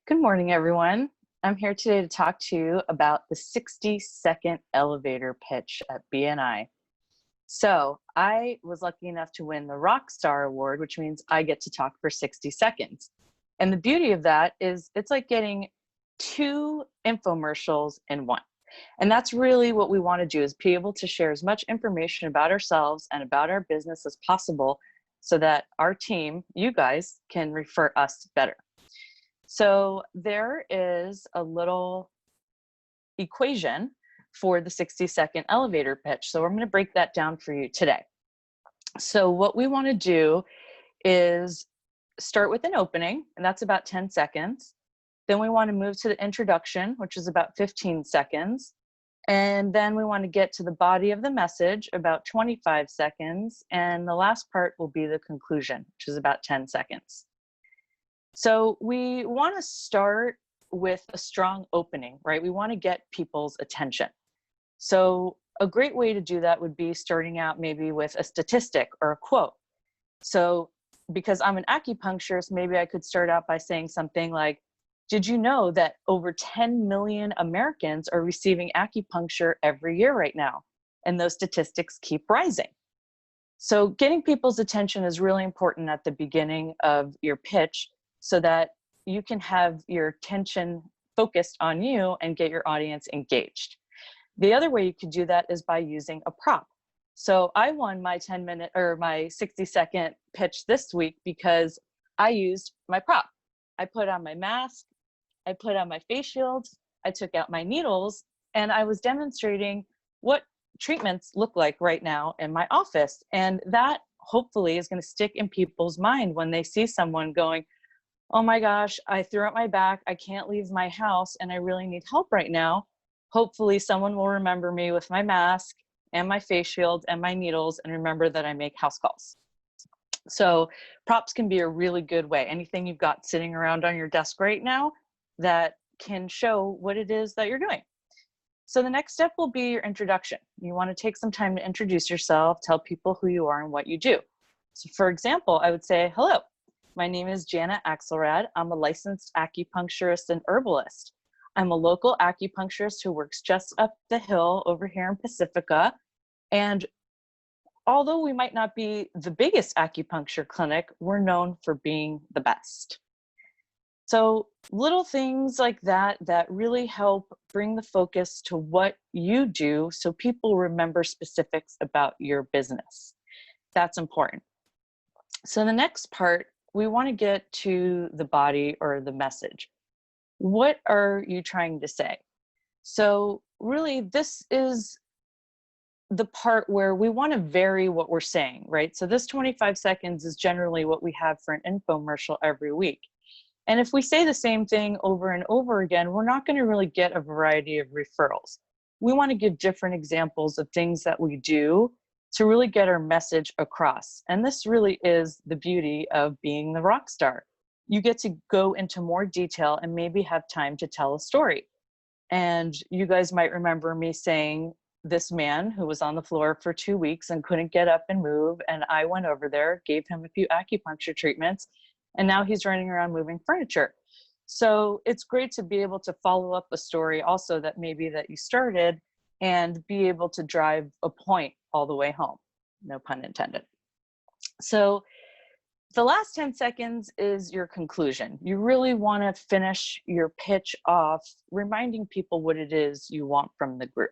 Good morning, everyone. I'm here today to talk to you about the 60-second elevator pitch at BNI. So I was lucky enough to win the Rockstar Award, which means I get to talk for 60 seconds. And the beauty of that is it's like getting two infomercials in one. And that's really what we want to do, is be able to share as much information about ourselves and about our business as possible so that our team, you guys, can refer us better. So there is a little equation for the 60-second elevator pitch. So I'm going to break that down for you today. So what we want to do is start with an opening, and that's about 10 seconds. Then we want to move to the introduction, which is about 15 seconds. And then we want to get to the body of the message, about 25 seconds. And the last part will be the conclusion, which is about 10 seconds. So we want to start with a strong opening, right? We want to get people's attention. So a great way to do that would be starting out maybe with a statistic or a quote. So because I'm an acupuncturist, maybe I could start out by saying something like, did you know that over 10 million Americans are receiving acupuncture every year right now? And those statistics keep rising. So getting people's attention is really important at the beginning of your pitch, so that you can have your attention focused on you and get your audience engaged. The other way you could do that is by using a prop. So I won my 10-minute or my 60-second pitch this week because I used my prop. I put on my mask, I put on my face shield, I took out my needles, and I was demonstrating what treatments look like right now in my office. And that hopefully is going to stick in people's mind when they see someone going, oh my gosh, I threw out my back, I can't leave my house, and I really need help right now. Hopefully someone will remember me with my mask and my face shield and my needles and remember that I make house calls. So props can be a really good way. Anything you've got sitting around on your desk right now that can show what it is that you're doing. So the next step will be your introduction. You want to take some time to introduce yourself, tell people who you are and what you do. So for example, I would say, hello. My name is Jana Axelrod. I'm a licensed acupuncturist and herbalist. I'm a local acupuncturist who works just up the hill over here in Pacifica. And although we might not be the biggest acupuncture clinic, we're known for being the best. So little things like that that really help bring the focus to what you do so people remember specifics about your business. That's important. So the next part, we want to get to the body or the message. What are you trying to say? So really, this is the part where we want to vary what we're saying, right? So this 25 seconds is generally what we have for an infomercial every week. And if we say the same thing over and over again, we're not going to really get a variety of referrals. We want to give different examples of things that we do to really get our message across. And this really is the beauty of being the rock star. You get to go into more detail and maybe have time to tell a story. And you guys might remember me saying this man who was on the floor for 2 weeks and couldn't get up and move. And I went over there, gave him a few acupuncture treatments, and now he's running around moving furniture. So it's great to be able to follow up a story also that maybe that you started and be able to drive a point all the way home, no pun intended. So the last 10 seconds is your conclusion. You really want to finish your pitch off reminding people what it is you want from the group.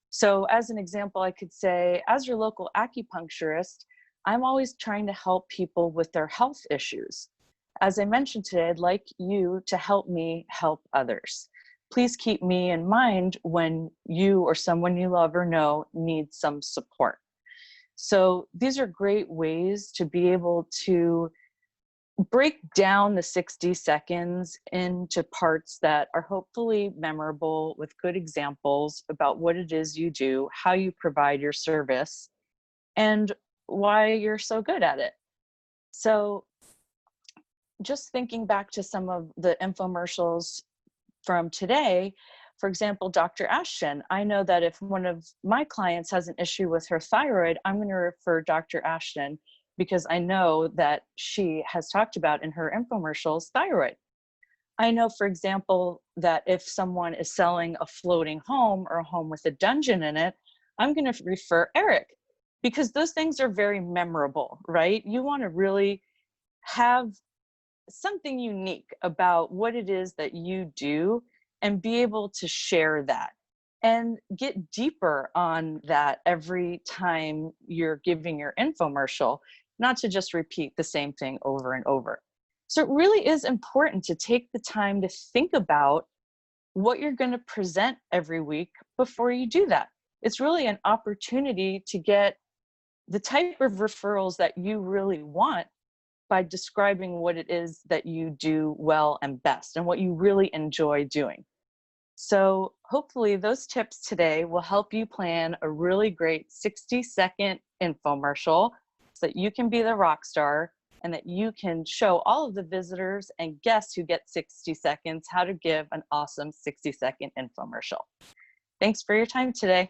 So as an example, I could say, as your local acupuncturist, I'm always trying to help people with their health issues. As I mentioned today, I'd like you to help me help others. Please keep me in mind when you or someone you love or know needs some support. So these are great ways to be able to break down the 60 seconds into parts that are hopefully memorable with good examples about what it is you do, how you provide your service, and why you're so good at it. So just thinking back to some of the infomercials from today, for example, Dr. Ashton, I know that if one of my clients has an issue with her thyroid, I'm going to refer Dr. Ashton because I know that she has talked about in her infomercials thyroid. I know, for example, that if someone is selling a floating home or a home with a dungeon in it, I'm going to refer Eric because those things are very memorable, right? You want to really have something unique about what it is that you do and be able to share that and get deeper on that every time you're giving your infomercial, not to just repeat the same thing over and over. So it really is important to take the time to think about what you're going to present every week before you do that. It's really an opportunity to get the type of referrals that you really want by describing what it is that you do well and best and what you really enjoy doing. So hopefully those tips today will help you plan a really great 60-second infomercial so that you can be the rock star and that you can show all of the visitors and guests who get 60 seconds how to give an awesome 60-second infomercial. Thanks for your time today.